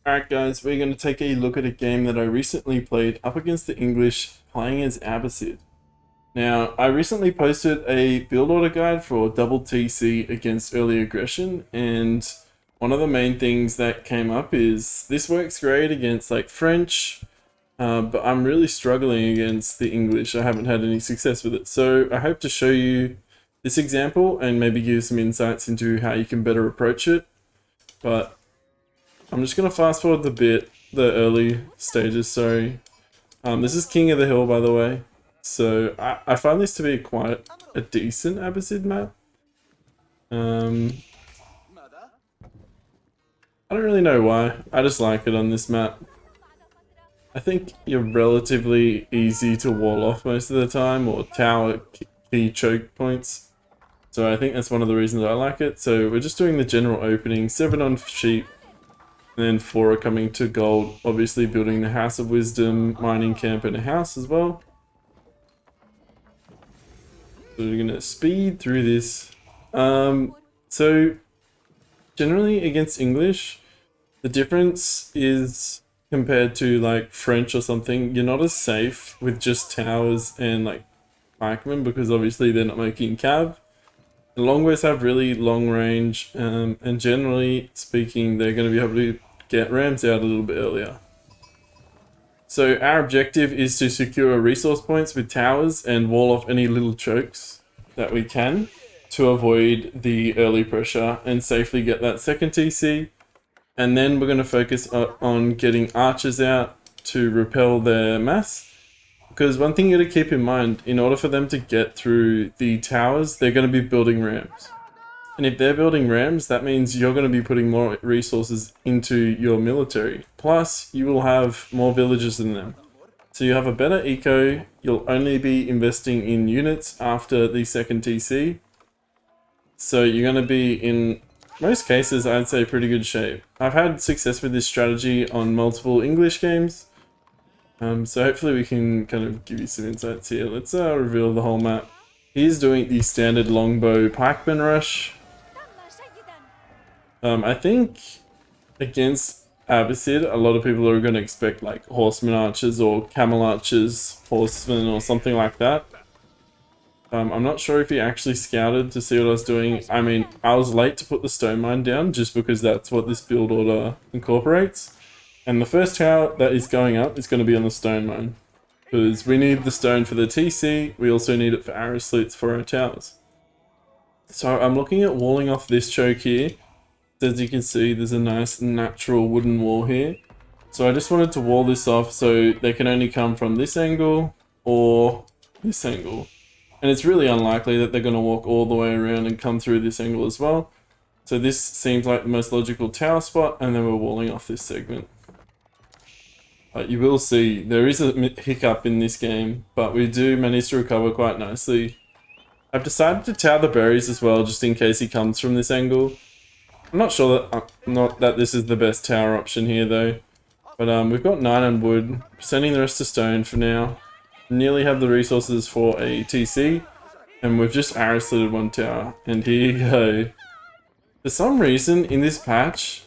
Alright guys, we're going to take a look at a game that I recently played up against the English, playing as Abbasid. Now, I recently posted a build order guide for double TC against early aggression, and one of the main things that came up is this works great against like French, but I'm really struggling against the English. I haven't had any success with it. So I hope to show you this example and maybe give some insights into how you can better approach it. But I'm just gonna fast forward the early stages, sorry. This is King of the Hill, by the way. So I find this to be quite a decent Abbasid map. I don't really know why, I just like it on this map. I think you're relatively easy to wall off most of the time, or tower key choke points. So I think that's one of the reasons I like it. So we're just doing the general opening, 7 on sheep. And then 4 are coming to gold, obviously building the House of Wisdom, mining camp, and a house as well. So we're gonna speed through this. So generally against English, the difference is compared to like French or something, you're not as safe with just towers and like pikemen because obviously they're not making cav. The longbows have really long range, and generally speaking, they're going to be able to get rams out a little bit earlier. So our objective is to secure resource points with towers and wall off any little chokes that we can to avoid the early pressure and safely get that second TC. And then we're going to focus on getting archers out to repel their mass. Because one thing you got to keep in mind, in order for them to get through the towers, they're going to be building rams. And if they're building rams, that means you're going to be putting more resources into your military. Plus, you will have more villages than them. So you have a better eco, you'll only be investing in units after the second TC. So you're going to be, in most cases, I'd say pretty good shape. I've had success with this strategy on multiple English games. So hopefully we can kind of give you some insights here. Let's reveal the whole map. He's doing the standard longbow pikeman rush. I think against Abbasid, a lot of people are going to expect like horseman archers or camel archers, horsemen or something like that. I'm not sure if he actually scouted to see what I was doing. I mean, I was late to put the stone mine down just because that's what this build order incorporates. And the first tower that is going up is going to be on the stone mine. Because we need the stone for the TC, we also need it for arrow slits for our towers. So I'm looking at walling off this choke here. As you can see, there's a nice natural wooden wall here. So I just wanted to wall this off so they can only come from this angle or this angle. And it's really unlikely that they're going to walk all the way around and come through this angle as well. So this seems like the most logical tower spot, and then we're walling off this segment. You will see there is a hiccup in this game, but we do manage to recover quite nicely. I've decided to tower the berries as well, just in case he comes from this angle. I'm not sure that not that this is the best tower option here though. But we've got 9 on wood, sending the rest to stone for now. Nearly have the resources for a TC, and we've just arrow slitted 1 tower. And here you go. For some reason in this patch,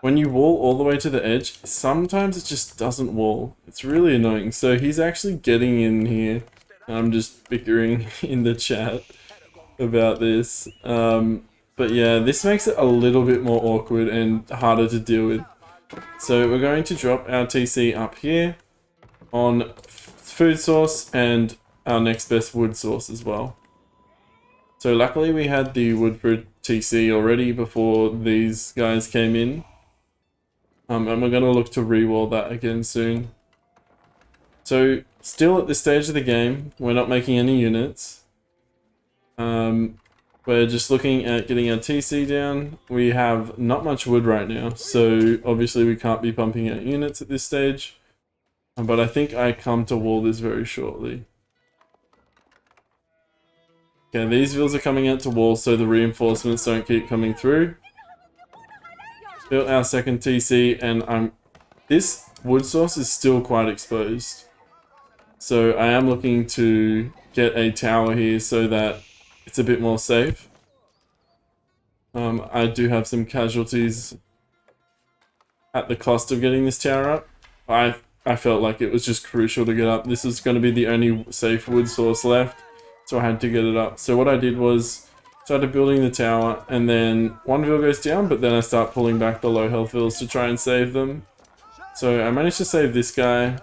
when you wall all the way to the edge, sometimes it just doesn't wall. It's really annoying. So he's actually getting in here. I'm just bickering in the chat about this. But yeah, this makes it a little bit more awkward and harder to deal with. So we're going to drop our TC up here on food source and our next best wood source as well. So luckily we had the wood for TC already before these guys came in. And we're going to look to re-wall that again soon. So still at this stage of the game, we're not making any units. We're just looking at getting our TC down. We have not much wood right now, so obviously we can't be pumping out units at this stage. But I think I come to wall this very shortly. Okay, these vills are coming out to wall so the reinforcements don't keep coming through. Built our second TC, and this wood source is still quite exposed. So I am looking to get a tower here so that it's a bit more safe. I do have some casualties at the cost of getting this tower up. I felt like it was just crucial to get up. This is going to be the only safe wood source left, so I had to get it up. So what I did was started building the tower, and then one vill goes down, but then I start pulling back the low health vills to try and save them. So I managed to save this guy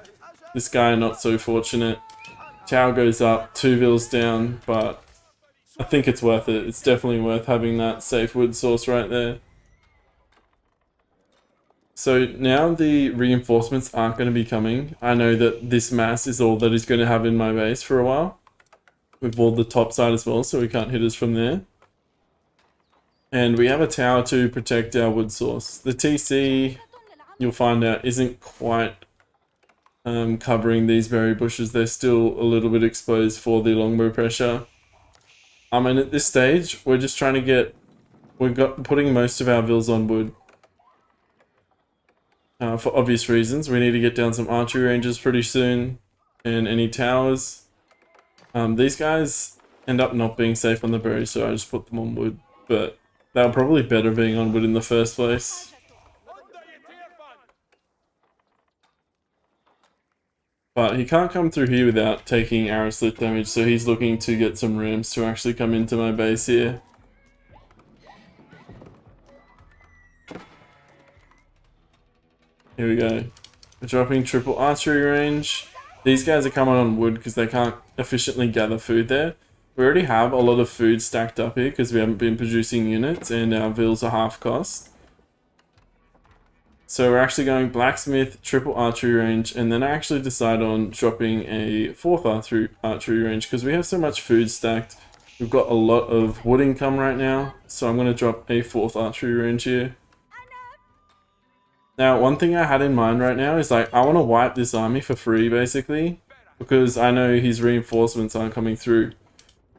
not so fortunate. Tower goes up, 2 vills down, but I think it's worth it. It's definitely worth having that safe wood source right there. So now the reinforcements aren't going to be coming. I know that this mass is all that is going to have in my base for a while. We've walled the top side as well, so we can't hit us from there. And we have a tower to protect our wood source. The TC, you'll find out, isn't quite covering these berry bushes. They're still a little bit exposed for the longbow pressure. And at this stage, we're just trying to get... putting most of our vills on wood. For obvious reasons. We need to get down some archery ranges pretty soon. And any towers. These guys end up not being safe on the berry, so I just put them on wood. But they were probably better being on wood in the first place. But he can't come through here without taking arrow slit damage, so he's looking to get some rams to actually come into my base here. Here we go. We're dropping triple archery range. These guys are coming on wood because they can't efficiently gather food there. We already have a lot of food stacked up here because we haven't been producing units and our vills are half cost. So we're actually going blacksmith, triple archery range, and then I actually decide on dropping a 4th archery range because we have so much food stacked. We've got a lot of wood income right now, so I'm going to drop a 4th archery range here. Now, one thing I had in mind right now is like, I want to wipe this army for free basically, because I know his reinforcements aren't coming through.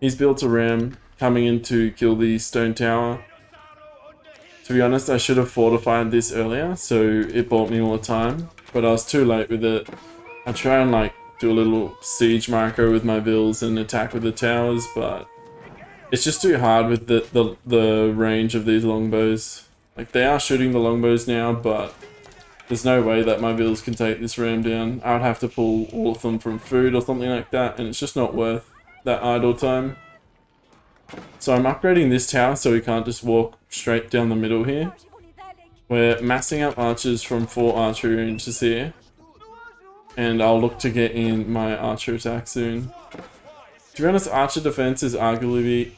He's built a ram coming in to kill the stone tower. To be honest, I should have fortified this earlier, so it bought me more time, but I was too late with it. I try and like do a little siege micro with my vills and attack with the towers, but it's just too hard with the range of these longbows. Like, they are shooting the longbows now, but there's no way that my vills can take this ram down. I would have to pull all of them from food or something like that, and it's just not worth that idle time. So I'm upgrading this tower so we can't just walk straight down the middle here. We're massing up archers from 4 archery ranges here. And I'll look to get in my archer attack soon. To be honest, archer defense is arguably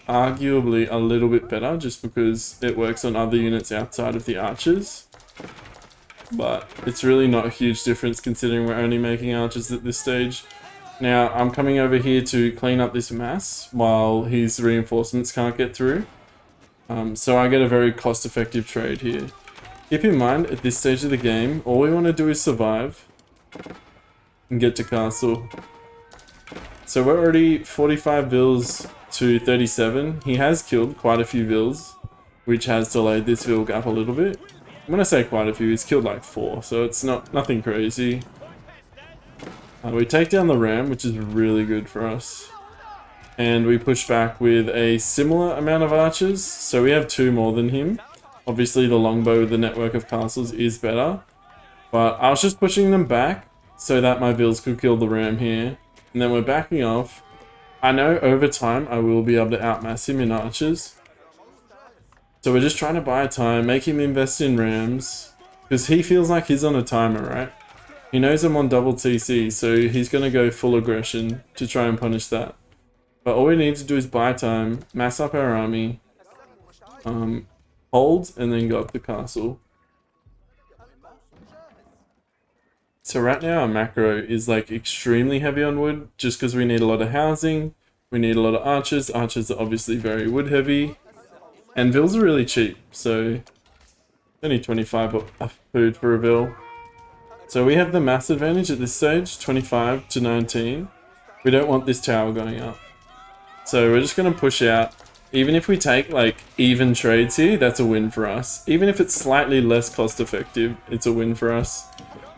a little bit better just because it works on other units outside of the archers. But it's really not a huge difference considering we're only making archers at this stage. Now, I'm coming over here to clean up this mass while his reinforcements can't get through. So I get a very cost-effective trade here. Keep in mind, at this stage of the game, all we want to do is survive and get to castle. So we're already 45 vills to 37. He has killed quite a few vills, which has delayed this vill gap a little bit. When I say quite a few, he's killed like 4, so it's nothing crazy. We take down the ram, which is really good for us. And we push back with a similar amount of archers, so we have 2 more than him. Obviously the longbow with the network of castles is better. But I was just pushing them back so that my vills could kill the ram here. And then we're backing off. I know over time I will be able to outmass him in archers. So we're just trying to buy time, make him invest in rams. Because he feels like he's on a timer, right? He knows I'm on double TC, so he's going to go full aggression to try and punish that. But all we need to do is buy time, mass up our army, hold, and then go up the castle. So right now our macro is like extremely heavy on wood, just because we need a lot of housing, we need a lot of archers. Archers are obviously very wood heavy, and vills are really cheap, so only 25 food for a vill. So we have the mass advantage at this stage, 25 to 19. We don't want this tower going up. So we're just going to push out. Even if we take like even trades here, that's a win for us. Even if it's slightly less cost effective, it's a win for us.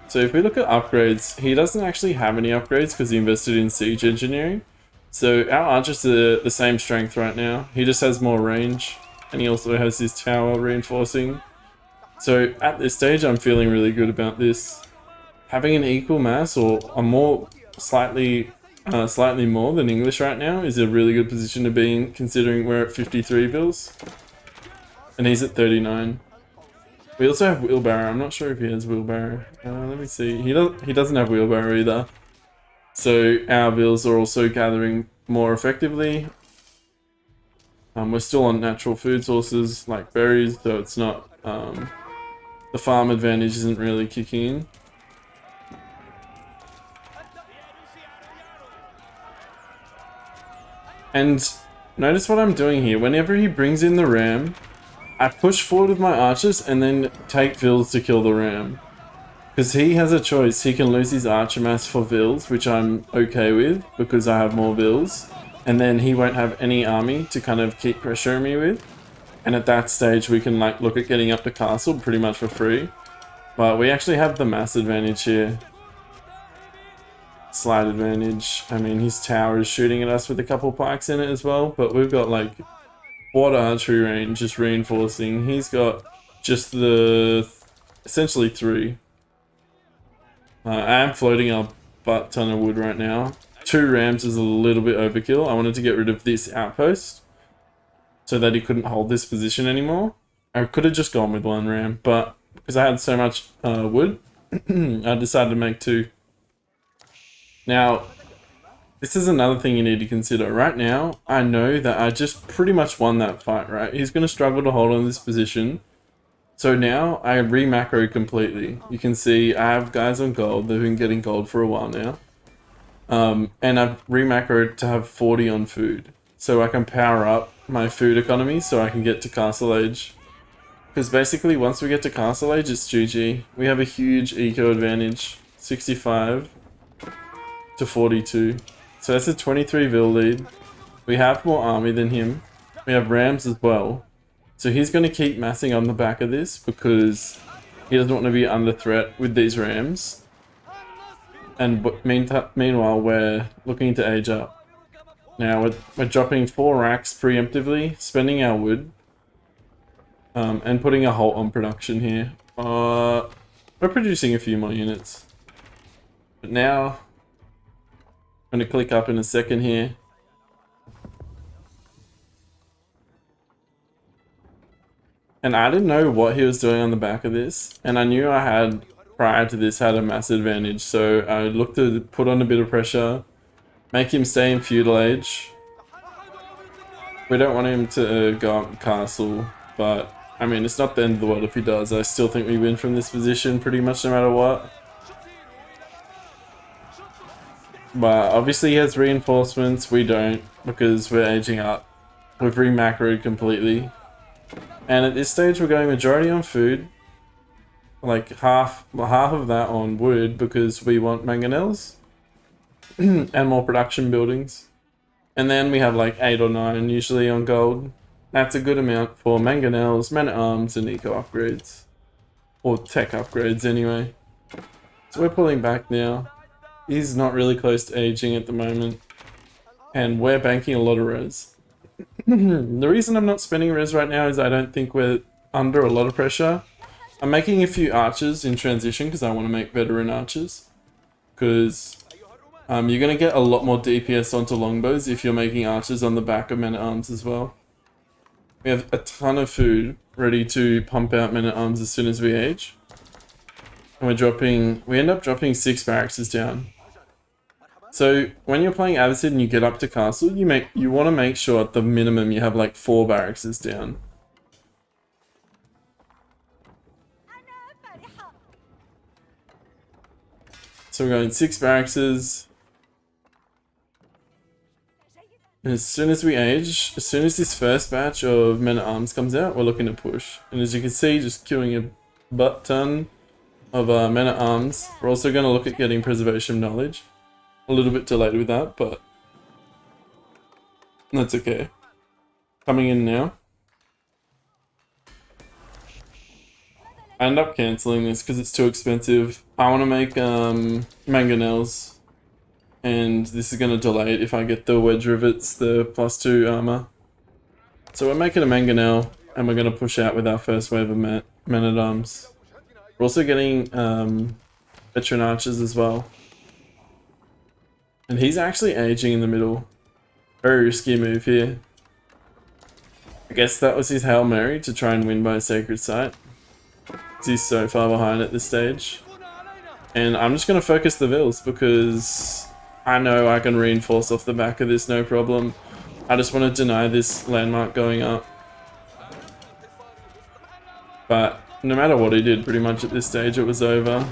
So if we look at upgrades, he doesn't actually have any upgrades because he invested in siege engineering. So our archers are the same strength right now. He just has more range, and he also has his tower reinforcing. So at this stage, I'm feeling really good about this. Having an equal mass or a more slightly more than English right now is a really good position to be in, considering we're at 53 bills and he's at 39. We also have wheelbarrow. I'm not sure if he has wheelbarrow. Let me see. He doesn't have wheelbarrow either. So our bills are also gathering more effectively. We're still on natural food sources like berries, so it's not the farm advantage isn't really kicking in. And notice what I'm doing here. Whenever he brings in the ram, I push forward with my archers and then take vills to kill the ram. Because he has a choice. He can lose his archer mass for vills, which I'm okay with because I have more vills. And then he won't have any army to kind of keep pressuring me with. And at that stage we can like look at getting up the castle pretty much for free. But we actually have the mass advantage here. Slight advantage. I mean, his tower is shooting at us with a couple pikes in it as well, but we've got like quad archery range just reinforcing. He's got just the essentially 3. I am floating a butt ton of wood right now. 2 rams is a little bit overkill. I wanted to get rid of this outpost so that he couldn't hold this position anymore. I could have just gone with 1 ram, but because I had so much wood, I decided to make 2. Now, this is another thing you need to consider. Right now, I know that I just pretty much won that fight, right? He's going to struggle to hold on this position. So now, I re-macro completely. You can see I have guys on gold. They've been getting gold for a while now. And I've re-macroed to have 40 on food. So I can power up my food economy so I can get to Castle Age. Because basically, once we get to Castle Age, it's GG. We have a huge eco advantage. 65 to 42. So that's a 23 vil lead. We have more army than him. We have rams as well. So he's going to keep massing on the back of this because he doesn't want to be under threat with these rams. And meanwhile, we're looking to age up. Now we're dropping 4 racks preemptively, spending our wood, and putting a halt on production here. We're producing a few more units. But now, I'm going to click up in a second here. And I didn't know what he was doing on the back of this. And I knew I had, prior to this, had a mass advantage. So I looked to put on a bit of pressure. Make him stay in feudal age. We don't want him to go up castle. But, I mean, it's not the end of the world if he does. I still think we win from this position pretty much no matter what. But obviously he has reinforcements, we don't, because we're aging up. We've re-macroed completely. And at this stage we're going majority on food. Like half of that on wood because we want mangonels. And more production buildings. And then we have like 8 or 9 usually on gold. That's a good amount for mangonels, men-at-arms and eco upgrades. Or tech upgrades anyway. So we're pulling back now. He's not really close to aging at the moment. And we're banking a lot of res. The reason I'm not spending res right now is I don't think we're under a lot of pressure. I'm making a few archers in transition because I want to make veteran archers. Because you're going to get a lot more DPS onto longbows if you're making archers on the back of men-at-arms as well. We have a ton of food ready to pump out men-at-arms as soon as we age. And we end up dropping 6 barracks down. So when you're playing Abbasid and you get up to castle, you want to make sure at the minimum you have like 4 barracks down. So we're going 6 barracks. And as soon as we age, as soon as this first batch of men-at-arms comes out, we're looking to push. And as you can see, just queuing a butt ton of men-at-arms. We're also going to look at getting preservation of knowledge. A little bit delayed with that, but that's okay. Coming in now. I end up cancelling this because it's too expensive. I want to make mangonels, and this is going to delay it if I get the wedge rivets, the +2 armor. So we're making a mangonel, and we're going to push out with our first wave of mat. men-at-arms. We're also getting veteran archers as well. And he's actually aging in the middle. Very risky move here. I guess that was his Hail Mary to try and win by a sacred site. He's so far behind at this stage. And I'm just going to focus the vills because I know I can reinforce off the back of this no problem. I just want to deny this landmark going up. But no matter what he did, pretty much at this stage it was over.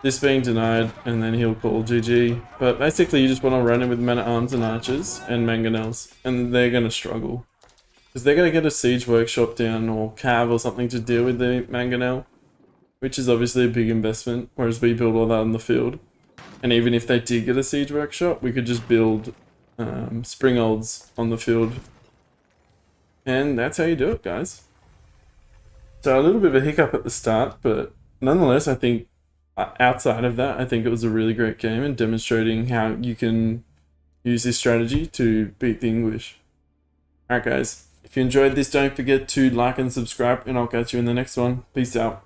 This being denied, and then he'll call GG. But basically you just want to run in with men-at-arms and archers and mangonels, and they're going to struggle. Because they're going to get a siege workshop down or cav or something to deal with the mangonel, which is obviously a big investment, whereas we build all that on the field. And even if they did get a siege workshop, we could just build springolds on the field. And that's how you do it, guys. So a little bit of a hiccup at the start, but nonetheless, I think outside of that, I think it was a really great game and demonstrating how you can use this strategy to beat the English. Alright guys, if you enjoyed this, don't forget to like and subscribe, and I'll catch you in the next one. Peace out.